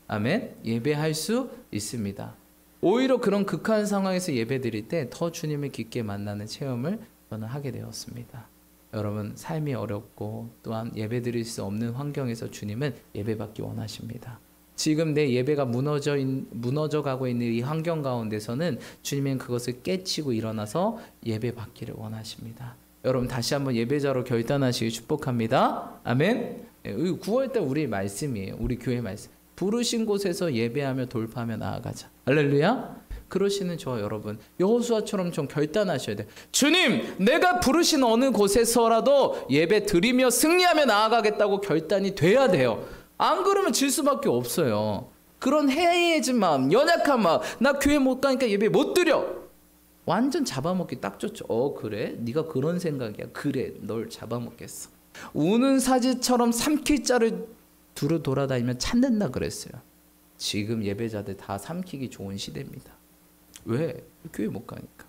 아멘. 예배할 수 있습니다. 오히려 그런 극한 상황에서 예배 드릴 때 더 주님을 깊게 만나는 체험을 저는 하게 되었습니다. 여러분 삶이 어렵고 또한 예배 드릴 수 없는 환경에서 주님은 예배받기 원하십니다. 지금 내 예배가 무너져 가고 있는 이 환경 가운데서는 주님은 그것을 깨치고 일어나서 예배받기를 원하십니다. 여러분 다시 한번 예배자로 결단하시기 축복합니다. 아멘. 9월달 우리 말씀이에요. 우리 교회 말씀. 부르신 곳에서 예배하며 돌파하며 나아가자. 할렐루야. 그러시는 저와 여러분 여호수아처럼 좀 결단하셔야 돼요. 주님 내가 부르신 어느 곳에서라도 예배 드리며 승리하며 나아가겠다고 결단이 돼야 돼요. 안 그러면 질 수밖에 없어요. 그런 해이해진 마음, 연약한 마음, 나 교회 못 가니까 예배 못 드려. 완전 잡아먹기 딱 좋죠. 그래? 네가 그런 생각이야. 그래, 널 잡아먹겠어. 우는 사지처럼 삼킬 자를 두루 돌아다니면 찾는다 그랬어요. 지금 예배자들 다 삼키기 좋은 시대입니다. 왜? 교회 못 가니까.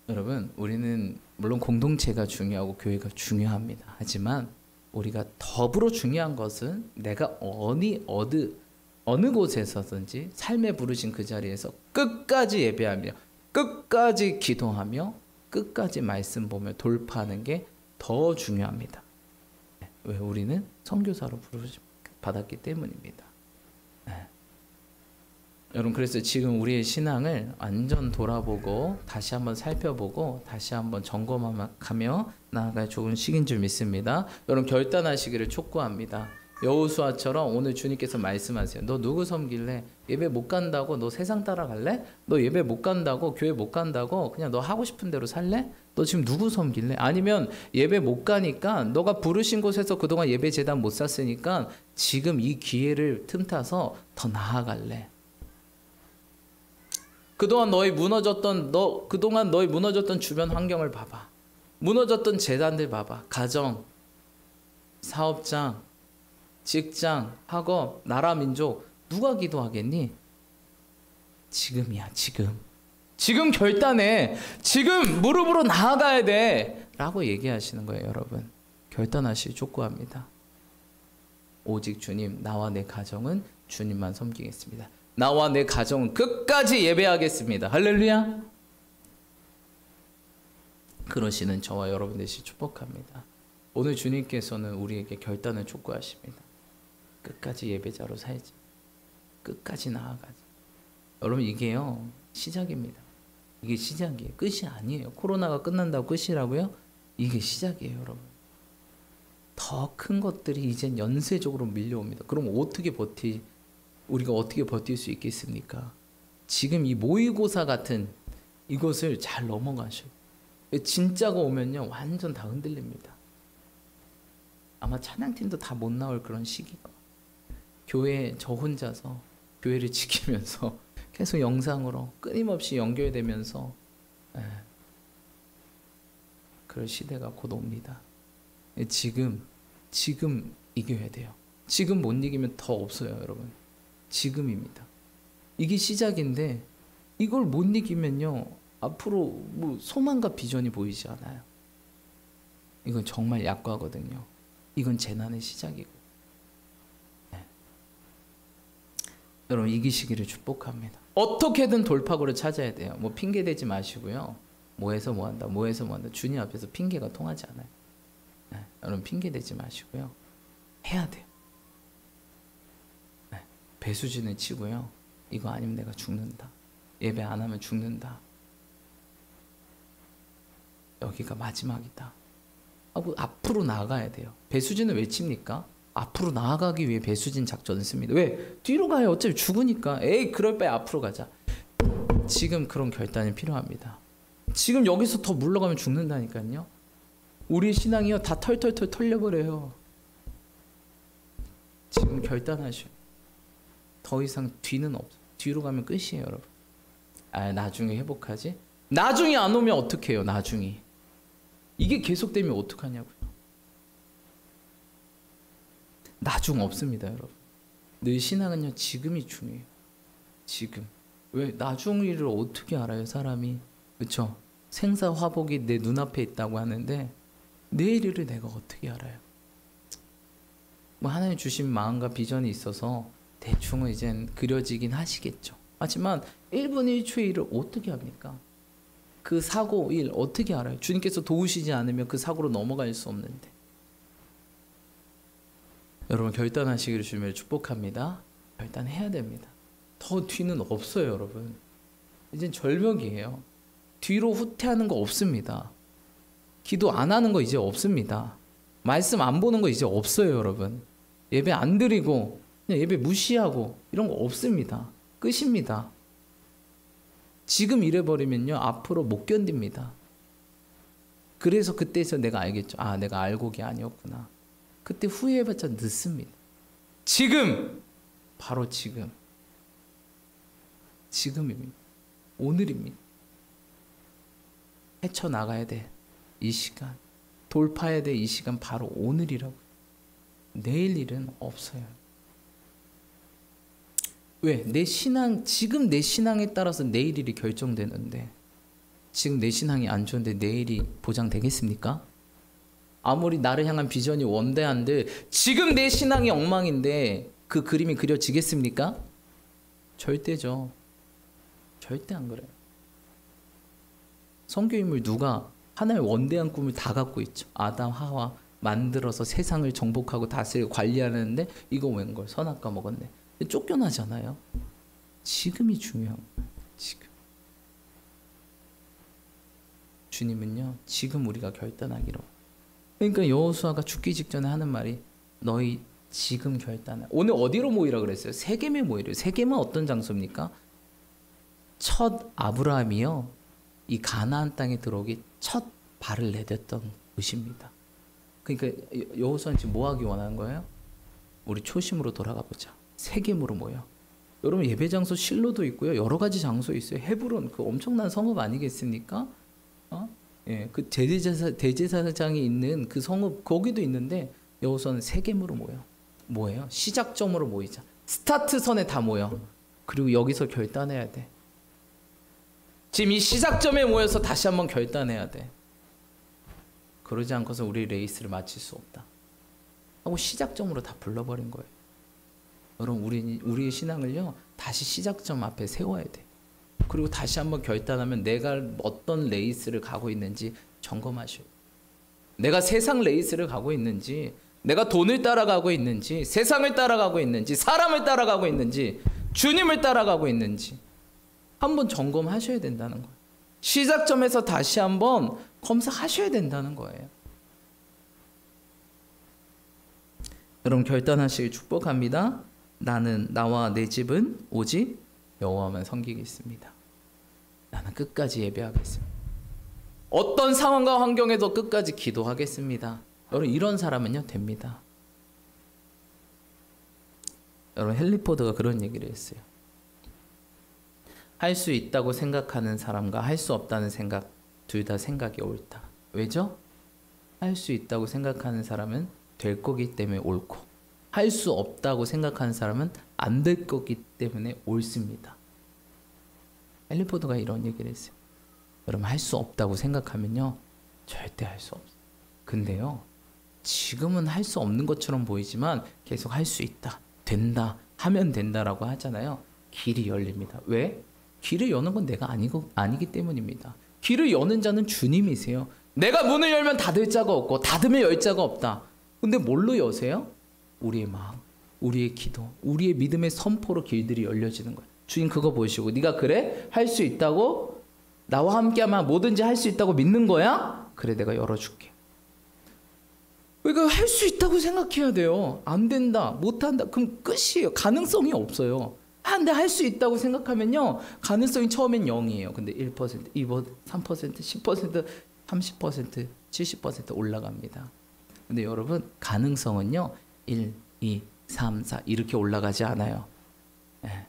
여러분, 우리는 물론 공동체가 중요하고 교회가 중요합니다. 하지만 우리가 더불어 중요한 것은 내가 어느 곳에서든지 삶에 부르신 그 자리에서 끝까지 예배하며 끝까지 기도하며 끝까지 말씀 보며 돌파하는 게 더 중요합니다. 왜? 우리는 선교사로 부르심 받았기 때문입니다. 여러분 그래서 지금 우리의 신앙을 완전 돌아보고 다시 한번 살펴보고 다시 한번 점검하며 나아갈 좋은 시기인 줄 믿습니다. 여러분 결단하시기를 촉구합니다. 여호수아처럼 오늘 주님께서 말씀하세요. 너 누구 섬길래? 예배 못 간다고 너 세상 따라갈래? 너 예배 못 간다고 교회 못 간다고 그냥 너 하고 싶은 대로 살래? 너 지금 누구 섬길래? 아니면 예배 못 가니까 너가 부르신 곳에서 그동안 예배 제단 못 샀으니까 지금 이 기회를 틈타서 더 나아갈래? 그동안 너희 무너졌던 주변 환경을 봐봐. 무너졌던 재단들 봐봐. 가정, 사업장, 직장, 학업, 나라, 민족 누가 기도하겠니? 지금이야, 지금. 지금 결단해. 지금 무릎으로 나아가야 돼. 라고 얘기하시는 거예요, 여러분. 결단하시기 촉구합니다. 오직 주님, 나와 내 가정은 주님만 섬기겠습니다. 나와 내 가정은 끝까지 예배하겠습니다. 할렐루야. 그러시는 저와 여러분 되시 축복합니다. 오늘 주님께서는 우리에게 결단을 촉구하십니다. 끝까지 예배자로 살지. 끝까지 나아가지. 여러분 이게요. 시작입니다. 이게 시작이에요. 끝이 아니에요. 코로나가 끝난다고 끝이라고요? 이게 시작이에요, 여러분. 더 큰 것들이 이젠 연쇄적으로 밀려옵니다. 그럼 우리가 어떻게 버틸 수 있겠습니까? 지금 이 모의고사 같은 이것을 잘 넘어가셔. 진짜가 오면요. 완전 다 흔들립니다. 아마 찬양팀도 다 못 나올 그런 시기가. 교회에 저 혼자서 교회를 지키면서 계속 영상으로 끊임없이 연결되면서 그럴 시대가 곧 옵니다. 지금 이겨야 돼요. 지금 못 이기면 더 없어요, 여러분. 지금입니다. 이게 시작인데 이걸 못 이기면요. 앞으로 뭐 소망과 비전이 보이지 않아요. 이건 정말 약과거든요. 이건 재난의 시작이고. 여러분 이기시기를 축복합니다. 어떻게든 돌파구를 찾아야 돼요. 뭐 핑계 대지 마시고요. 뭐해서 뭐한다. 주님 앞에서 핑계가 통하지 않아요. 여러분 핑계 대지 마시고요. 해야 돼요. 배수진을 치고요. 이거 아니면 내가 죽는다. 예배 안 하면 죽는다. 여기가 마지막이다. 하고 앞으로 나아가야 돼요. 배수진을 왜 칩니까? 앞으로 나아가기 위해 배수진 작전을 씁니다. 왜? 뒤로 가요. 어차피 죽으니까. 에이 그럴 바에 앞으로 가자. 지금 그런 결단이 필요합니다. 지금 여기서 더 물러가면 죽는다니까요. 우리 신앙이요 다 털털털 털려버려요. 지금 결단하셔. 더 이상 뒤는 없어. 뒤로 가면 끝이에요, 여러분. 나중에 회복하지? 나중에 안 오면 어떡해요, 나중에. 이게 계속되면 어떡하냐고요. 나중 없습니다, 여러분. 늘 신앙은요, 지금이 중요해요. 지금. 왜? 나중 일을 어떻게 알아요, 사람이. 그렇죠? 생사화복이 내 눈앞에 있다고 하는데 내일 일을 내가 어떻게 알아요? 뭐 하나님 주신 마음과 비전이 있어서 대충은 이젠 그려지긴 하시겠죠. 하지만 1분 1초의 일을 어떻게 합니까? 그 사고 일 어떻게 알아요? 주님께서 도우시지 않으면 그 사고로 넘어갈 수 없는데. 여러분 결단하시기를 주님을 축복합니다. 결단해야 됩니다. 더 뒤는 없어요, 여러분. 이젠 절벽이에요. 뒤로 후퇴하는 거 없습니다. 기도 안 하는 거 이제 없습니다. 말씀 안 보는 거 이제 없어요, 여러분. 예배 안 드리고 그냥 예배 무시하고 이런 거 없습니다. 끝입니다. 지금 이래버리면요 앞으로 못 견딥니다. 그래서 그때서 내가 알겠죠. 내가 알곡이 아니었구나. 그때 후회해봤자 늦습니다. 지금 바로 지금입니다. 오늘입니다. 헤쳐나가야 돼. 이 시간 돌파해야 돼. 이 시간 바로 오늘이라고. 내일 일은 없어요. 왜? 지금 내 신앙에 따라서 내일 일이 결정되는데 지금 내 신앙이 안 좋은데 내일이 보장되겠습니까? 아무리 나를 향한 비전이 원대한들 지금 내 신앙이 엉망인데 그 그림이 그려지겠습니까? 절대죠. 절대 안 그래요. 성교인물 누가 하나의 원대한 꿈을 다 갖고 있죠. 아담, 하와 만들어서 세상을 정복하고 다스리고 관리하는데 이거 웬걸 선악과 먹었네. 쫓겨나잖아요. 지금이 중요한 거예요. 지금. 주님은요. 지금 우리가 결단하기로. 그러니까 여호수아가 죽기 직전에 하는 말이 너희 지금 결단해. 오늘 어디로 모이라 그랬어요? 세겜에 모이래요. 세겜은 어떤 장소입니까? 첫 아브라함이요. 이 가나안 땅에 들어오기 첫 발을 내딛던 곳입니다. 그러니까 여호수아는 지금 뭐 하기 원하는 거예요? 우리 초심으로 돌아가 보자. 세겜으로 모여. 여러분 예배 장소 실로도 있고요. 여러 가지 장소 있어요. 헤브론 그 엄청난 성읍 아니겠습니까? 예, 그 대제사장이 있는 그 성읍 거기도 있는데 여호수아는 세겜으로 모여. 뭐예요? 시작점으로 모이자. 스타트선에 다 모여. 그리고 여기서 결단해야 돼. 지금 이 시작점에 모여서 다시 한번 결단해야 돼. 그러지 않고서 우리 레이스를 마칠 수 없다. 하고 시작점으로 다 불러버린 거예요. 여러분 우리의 신앙을요 다시 시작점 앞에 세워야 돼. 그리고 다시 한번 결단하면 내가 어떤 레이스를 가고 있는지 점검하셔요. 내가 세상 레이스를 가고 있는지, 내가 돈을 따라가고 있는지, 세상을 따라가고 있는지, 사람을 따라가고 있는지, 주님을 따라가고 있는지 한번 점검하셔야 된다는 거예요. 시작점에서 다시 한번 검사하셔야 된다는 거예요. 여러분 결단하시길 축복합니다. 나는 나와 내 집은 오직 여호와만 섬기겠습니다. 나는 끝까지 예배하겠습니다. 어떤 상황과 환경에도 끝까지 기도하겠습니다. 여러분 이런 사람은요 됩니다. 여러분 헨리 포드가 그런 얘기를 했어요. 할 수 있다고 생각하는 사람과 할 수 없다는 생각 둘 다 생각이 옳다. 왜죠? 할 수 있다고 생각하는 사람은 될 거기 때문에 옳고 할 수 없다고 생각하는 사람은 안 될 거기 때문에 옳습니다. 헨리 포드가 이런 얘기를 했어요. 여러분 할 수 없다고 생각하면요 절대 할 수 없어요. 근데요 지금은 할 수 없는 것처럼 보이지만 계속 할 수 있다, 된다, 하면 된다라고 하잖아요. 길이 열립니다. 왜? 길을 여는 건 내가 아니기 때문입니다. 길을 여는 자는 주님이세요. 내가 문을 열면 닫을 자가 없고 닫으면 열 자가 없다. 근데 뭘로 여세요? 우리의 마음, 우리의 기도, 우리의 믿음의 선포로 길들이 열려지는 거예요. 주님 그거 보시고 네가 그래? 할 수 있다고? 나와 함께하면 뭐든지 할 수 있다고 믿는 거야? 그래 내가 열어줄게. 그러니까 할 수 있다고 생각해야 돼요. 안 된다, 못한다, 그럼 끝이에요. 가능성이 없어요. 근데 할 수 있다고 생각하면요 가능성이 처음엔 0이에요. 근데 1%, 2%, 3%, 10%, 30%, 70% 올라갑니다. 근데 여러분 가능성은요 1, 2, 3, 4 이렇게 올라가지 않아요. 네.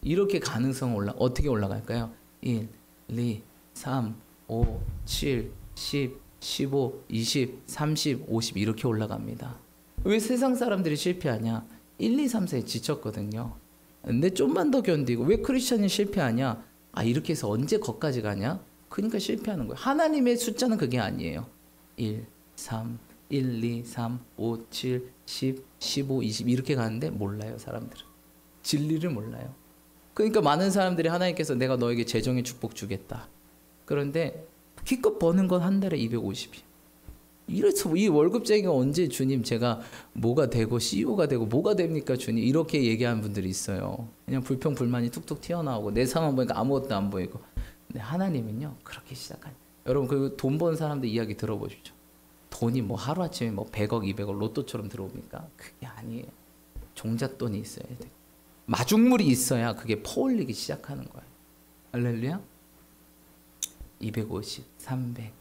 이렇게 가능성 어떻게 올라갈까요? 1, 2, 3, 5, 7, 10, 15, 20, 30, 50 이렇게 올라갑니다. 왜 세상 사람들이 실패하냐? 1, 2, 3, 4에 지쳤거든요. 근데 좀만 더 견디고 왜 크리스천이 실패하냐? 이렇게 해서 언제 거기까지 가냐? 그러니까 실패하는 거예요. 하나님의 숫자는 그게 아니에요. 1, 3, 1, 2, 3, 5, 7, 10, 15, 20 이렇게 가는데 몰라요 사람들은. 진리를 몰라요. 그러니까 많은 사람들이 하나님께서 내가 너에게 재정의 축복 주겠다. 그런데 기껏 버는 건 한 달에 250이에요. 이래서 이 월급쟁이가 언제 주님 제가 뭐가 되고 CEO가 되고 뭐가 됩니까 주님 이렇게 얘기하는 분들이 있어요. 그냥 불평불만이 툭툭 튀어나오고 내 상황 보니까 아무것도 안 보이고. 근데 하나님은요 그렇게 시작하니. 여러분 그 돈 버는 사람들 이야기 들어보십시오. 돈이 뭐 하루아침에 뭐 100억 200억 로또처럼 들어옵니까? 그게 아니에요. 종잣돈이 있어야 돼. 마중물이 있어야 그게 퍼올리기 시작하는 거예요. 할렐루야. 250, 300,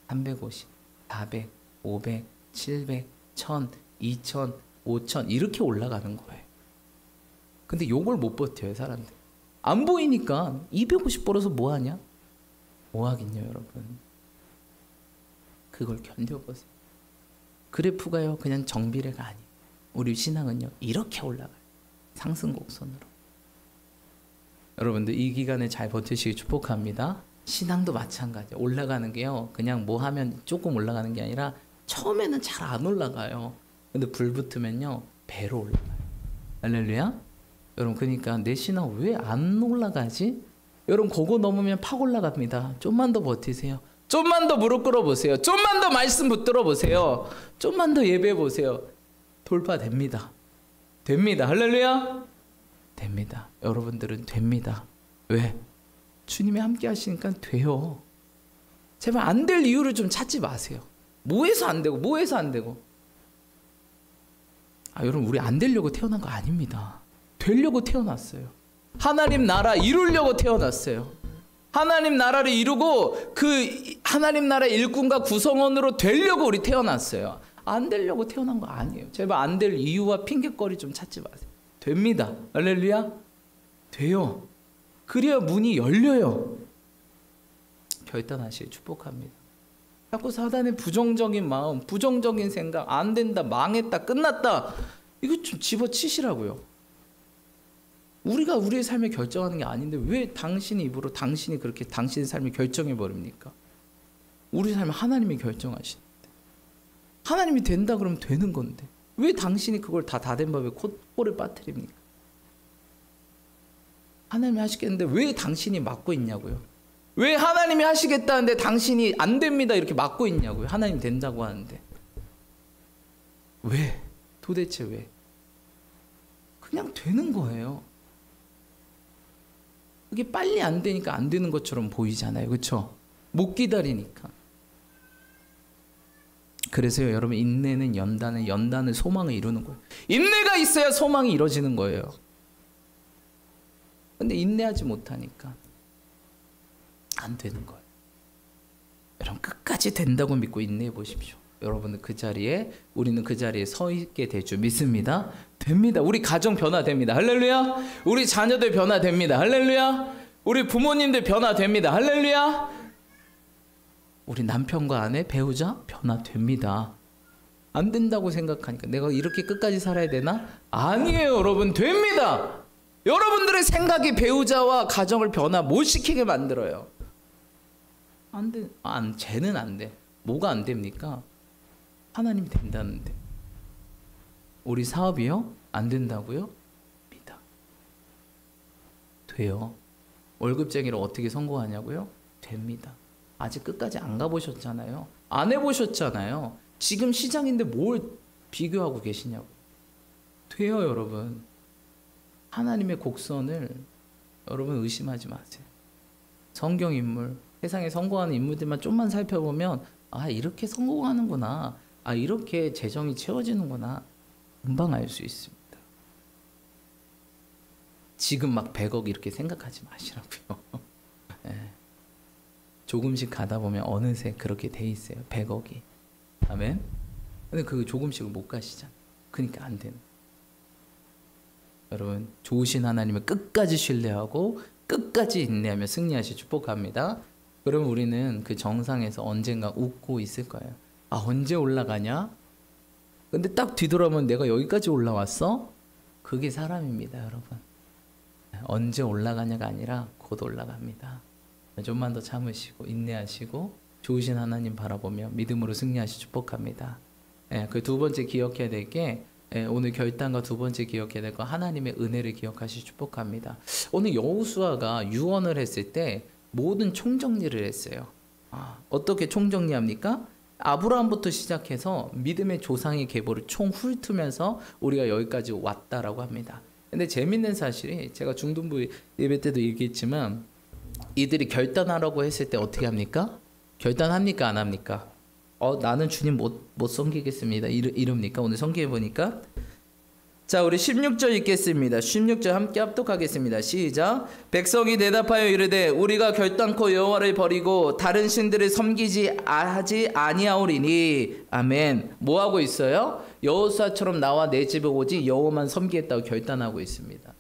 350, 400, 500, 700, 1000, 2000, 5000 이렇게 올라가는 거예요. 근데 요걸 못 버텨요 사람들. 안 보이니까 250 벌어서 뭐 하냐? 뭐 하긴요 여러분. 그걸 견뎌보세요. 그래프가요 그냥 정비례가 아니에요. 우리 신앙은요 이렇게 올라가요. 상승곡선으로. 여러분들 이 기간에 잘 버티시기 축복합니다. 신앙도 마찬가지예요. 올라가는 게요 그냥 뭐 하면 조금 올라가는 게 아니라 처음에는 잘 안 올라가요. 근데 불 붙으면요 배로 올라가요. 할렐루야. 여러분 그러니까 내 신앙 왜 안 올라가지? 여러분 그거 넘으면 팍 올라갑니다. 좀만 더 버티세요. 좀만 더 무릎 꿇어보세요. 좀만 더 말씀 붙들어 보세요. 좀만 더 예배해 보세요. 돌파됩니다. 됩니다. 할렐루야. 됩니다. 여러분들은 됩니다. 왜? 주님이 함께 하시니까 돼요. 제발 안 될 이유를 좀 찾지 마세요. 뭐 해서 안 되고 뭐 해서 안 되고. 여러분 우리 안 되려고 태어난 거 아닙니다. 되려고 태어났어요. 하나님 나라 이루려고 태어났어요. 하나님 나라를 이루고 그 하나님 나라 일꾼과 구성원으로 되려고 우리 태어났어요. 안 되려고 태어난 거 아니에요. 제발 안 될 이유와 핑계거리 좀 찾지 마세요. 됩니다. 할렐루야. 돼요. 그래야 문이 열려요. 결단하시길 축복합니다. 자꾸 사단의 부정적인 마음, 부정적인 생각, 안 된다, 망했다, 끝났다, 이거 좀 집어치시라고요. 우리가 우리의 삶을 결정하는 게 아닌데 왜 당신의 입으로 당신이 그렇게 당신의 삶을 결정해 버립니까? 우리 삶을 하나님이 결정하시는데, 하나님이 된다 그러면 되는 건데 왜 당신이 그걸 다 된 법에 코를 빠뜨립니까? 하나님이 하시겠는데 왜 당신이 막고 있냐고요. 왜 하나님이 하시겠다는데 당신이 안 됩니다 이렇게 막고 있냐고요. 하나님 된다고 하는데 왜? 도대체 왜? 그냥 되는 거예요. 그게 빨리 안 되니까 안 되는 것처럼 보이잖아요. 그렇죠? 못 기다리니까. 그래서요, 여러분, 인내는 연단은 소망을 이루는 거예요. 인내가 있어야 소망이 이루어지는 거예요. 근데 인내하지 못하니까 안 되는 거예요. 여러분, 끝까지 된다고 믿고 인내해 보십시오. 여러분은 그 자리에, 우리는 그 자리에 서 있게 될 줄 믿습니다. 됩니다. 우리 가정 변화됩니다. 할렐루야. 우리 자녀들 변화됩니다. 할렐루야. 우리 부모님들 변화됩니다. 할렐루야. 우리 남편과 아내, 배우자 변화됩니다. 안 된다고 생각하니까 내가 이렇게 끝까지 살아야 되나? 아니에요, 여러분. 됩니다. 여러분들의 생각이 배우자와 가정을 변화 못 시키게 만들어요. 안 돼. 쟤는 안 돼. 뭐가 안 됩니까? 하나님이 된다는데. 우리 사업이요? 안 된다고요? 믿어. 돼요. 월급쟁이로 어떻게 성공하냐고요? 됩니다. 아직 끝까지 안 가보셨잖아요. 안 해보셨잖아요. 지금 시장인데 뭘 비교하고 계시냐고. 돼요, 여러분. 하나님의 곡선을 여러분 의심하지 마세요. 성경 인물, 세상에 성공하는 인물들만 좀만 살펴보면 이렇게 성공하는구나. 이렇게 재정이 채워지는구나. 금방 알 수 있습니다. 지금 막 100억 이렇게 생각하지 마시라고요. 네. 조금씩 가다 보면 어느새 그렇게 돼 있어요. 100억이. 아멘. 근데 그 조금씩을 못 가시잖아요. 그러니까 안 되는. 여러분, 좋으신 하나님을 끝까지 신뢰하고 끝까지 인내하며 승리하시 축복합니다. 그럼 우리는 그 정상에서 언젠가 웃고 있을 거예요. 언제 올라가냐? 근데 딱 뒤돌아보면 내가 여기까지 올라왔어? 그게 사람입니다, 여러분. 언제 올라가냐가 아니라 곧 올라갑니다. 좀만 더 참으시고 인내하시고 좋으신 하나님 바라보며 믿음으로 승리하시 축복합니다. 그 두 번째 기억해야 될 게, 오늘 결단과 두 번째 기억해야 될 거, 하나님의 은혜를 기억하시 축복합니다. 오늘 여호수아가 유언을 했을 때 모든 총정리를 했어요. 어떻게 총정리합니까? 아브라함부터 시작해서 믿음의 조상의 계보를 총 훑으면서 우리가 여기까지 왔다라고 합니다. 근데 재밌는 사실이, 제가 중등부 예배 때도 얘기했지만, 이들이 결단하라고 했을 때 어떻게 합니까? 결단합니까? 안 합니까? 나는 주님 못 섬기겠습니다. 이럽니까? 오늘 성경에 보니까. 자, 우리 16절 읽겠습니다. 16절 함께 합독하겠습니다. 시작. 백성이 대답하여 이르되 우리가 결단코 여호와를 버리고 다른 신들을 섬기지 하지 아니하오리니. 아멘. 뭐 하고 있어요? 여호수아처럼 나와 내 집에 오지 여호와만 섬기겠다고 결단하고 있습니다.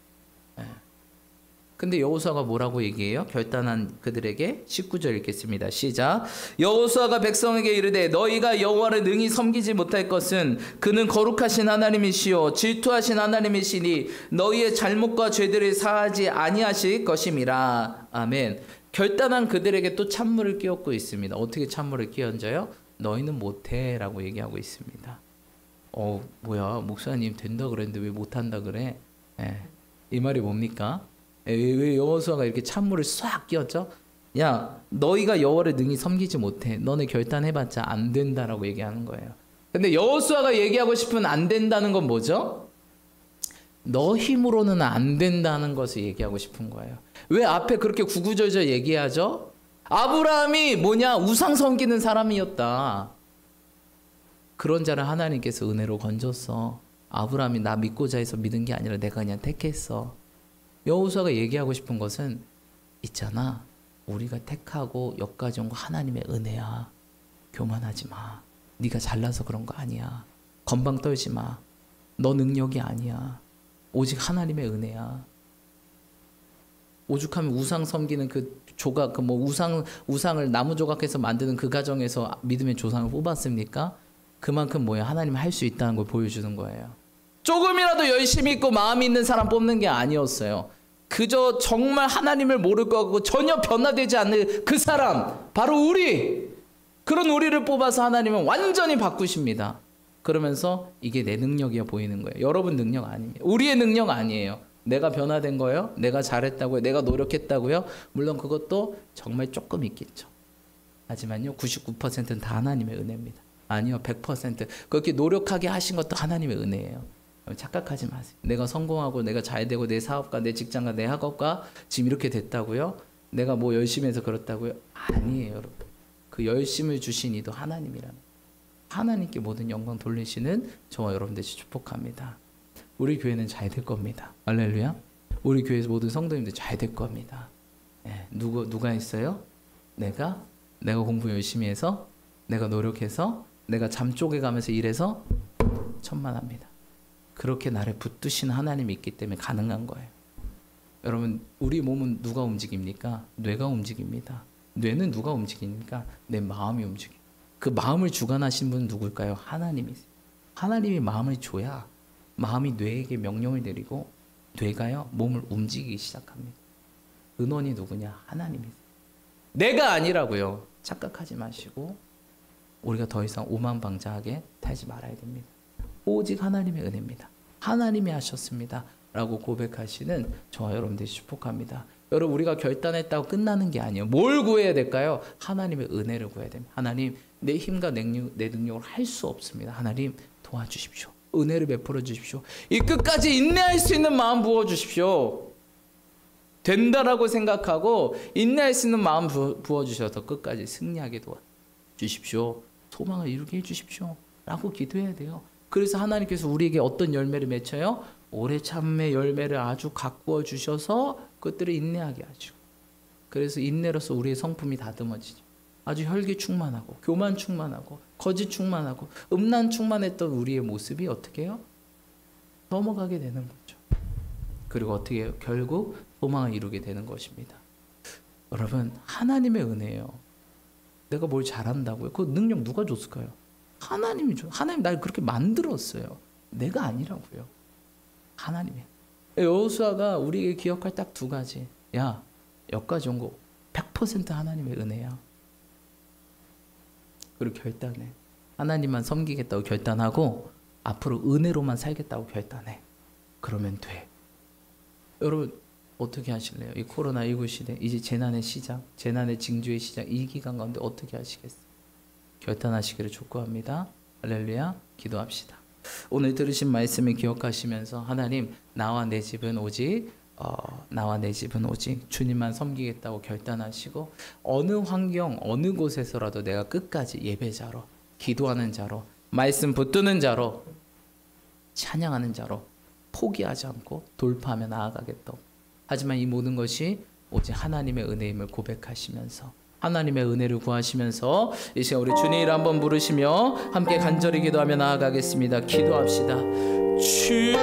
근데 여호수아가 뭐라고 얘기해요? 결단한 그들에게. 19절 읽겠습니다. 시작. 여호수아가 백성에게 이르되 너희가 여호와를 능히 섬기지 못할 것은 그는 거룩하신 하나님이시요 질투하신 하나님이시니 너희의 잘못과 죄들을 사하지 아니하실 것임이라. 아멘. 결단한 그들에게 또 찬물을 끼얹고 있습니다. 어떻게 찬물을 끼얹어요? 너희는 못해 라고 얘기하고 있습니다. 뭐야, 목사님 된다 그랬는데 왜 못한다 그래? 이 말이 뭡니까? 왜 여호수아가 이렇게 찬물을 싹 끼얹죠? 야, 너희가 여호와를 능히 섬기지 못해. 너네 결단해봤자 안 된다라고 얘기하는 거예요. 근데 여호수아가 얘기하고 싶은 안 된다는 건 뭐죠? 너 힘으로는 안 된다는 것을 얘기하고 싶은 거예요. 왜 앞에 그렇게 구구절절 얘기하죠? 아브라함이 뭐냐? 우상 섬기는 사람이었다. 그런 자를 하나님께서 은혜로 건졌어. 아브라함이 나 믿고자 해서 믿은 게 아니라 내가 그냥 택했어. 여호수아가 얘기하고 싶은 것은 있잖아. 우리가 택하고 여기까지 온 거 하나님의 은혜야. 교만하지 마. 네가 잘나서 그런 거 아니야. 건방 떨지 마. 너 능력이 아니야. 오직 하나님의 은혜야. 오죽하면 우상 섬기는 그 조각, 그 뭐 우상을 나무 조각해서 만드는 그 가정에서 믿음의 조상을 뽑았습니까? 그만큼 뭐야? 하나님 할 수 있다는 걸 보여주는 거예요. 조금이라도 열심히 있고 마음이 있는 사람 뽑는 게 아니었어요. 그저 정말 하나님을 모를 것 같고 전혀 변화되지 않는 그 사람, 바로 우리. 그런 우리를 뽑아서 하나님은 완전히 바꾸십니다. 그러면서 이게 내 능력이야 보이는 거예요. 여러분 능력 아닙니다. 우리의 능력 아니에요. 내가 변화된 거예요? 내가 잘했다고요? 내가 노력했다고요? 물론 그것도 정말 조금 있겠죠. 하지만요, 99%는 다 하나님의 은혜입니다. 아니요, 100% 그렇게 노력하게 하신 것도 하나님의 은혜예요. 착각하지 마세요. 내가 성공하고 내가 잘 되고 내 사업과 내 직장과 내 학업과 지금 이렇게 됐다고요? 내가 뭐 열심히 해서 그렇다고요? 아니에요, 여러분. 그 열심을 주신 이도 하나님이라는, 하나님께 모든 영광 돌리시는 저와 여러분들이 축복합니다. 우리 교회는 잘 될 겁니다. 할렐루야. 우리 교회에서 모든 성도님들 잘 될 겁니다. 네, 누가 있어요? 내가 공부 열심히 해서, 내가 노력해서, 내가 잠 쪼개가면서 일해서 천만합니다. 그렇게 나를 붙드신 하나님이 있기 때문에 가능한 거예요. 여러분, 우리 몸은 누가 움직입니까? 뇌가 움직입니다. 뇌는 누가 움직입니까? 내 마음이 움직여요. 그 마음을 주관하신 분은 누굴까요? 하나님이세요. 하나님이 마음을 줘야 마음이 뇌에게 명령을 내리고 뇌가요, 몸을 움직이기 시작합니다. 근원이 누구냐? 하나님이세요. 내가 아니라고요. 착각하지 마시고 우리가 더 이상 오만방자하게 살지 말아야 됩니다. 오직 하나님의 은혜입니다. 하나님이 하셨습니다. 라고 고백하시는 저와 여러분들이 축복합니다. 여러분, 우리가 결단했다고 끝나는 게 아니에요. 뭘 구해야 될까요? 하나님의 은혜를 구해야 됩니다. 하나님, 내 힘과 내 능력으로 할 수 없습니다. 하나님 도와주십시오. 은혜를 베풀어 주십시오. 이 끝까지 인내할 수 있는 마음 부어주십시오. 된다라고 생각하고 인내할 수 있는 마음 부어주셔서 끝까지 승리하게 도와주십시오. 소망을 이루게 해주십시오. 라고 기도해야 돼요. 그래서 하나님께서 우리에게 어떤 열매를 맺혀요? 오래 참음의 열매를 아주 가꾸어 주셔서 그것들을 인내하게 하죠. 그래서 인내로서 우리의 성품이 다듬어지죠. 아주 혈기 충만하고 교만 충만하고 거짓 충만하고 음란 충만했던 우리의 모습이 어떻게 해요? 넘어가게 되는 거죠. 그리고 어떻게 해요? 결국 소망을 이루게 되는 것입니다. 여러분, 하나님의 은혜예요. 내가 뭘 잘한다고요? 그 능력 누가 줬을까요? 하나님이 줘. 하나님 날 그렇게 만들었어요. 내가 아니라고요. 하나님이에요. 여호수아가 우리에게 기억할 딱 두 가지. 야, 여기까지 온 거 100% 하나님의 은혜야. 그리고 결단해. 하나님만 섬기겠다고 결단하고 앞으로 은혜로만 살겠다고 결단해. 그러면 돼. 여러분, 어떻게 하실래요? 이 코로나19 시대, 이제 재난의 시작, 재난의 징조의 시작, 이 기간 가운데 어떻게 하시겠어요? 결단하시기를 촉구합니다. 할렐루야. 기도합시다. 오늘 들으신 말씀을 기억하시면서 하나님, 나와 내 집은 오직 주님만 섬기겠다고 결단하시고 어느 환경 어느 곳에서라도 내가 끝까지 예배자로, 기도하는 자로, 말씀 붙드는 자로, 찬양하는 자로 포기하지 않고 돌파하며 나아가겠다. 하지만 이 모든 것이 오직 하나님의 은혜임을 고백하시면서 하나님의 은혜를 구하시면서 이 시간 우리 주님을 한번 부르시며 함께 간절히 기도하며 나아가겠습니다. 기도합시다. 주여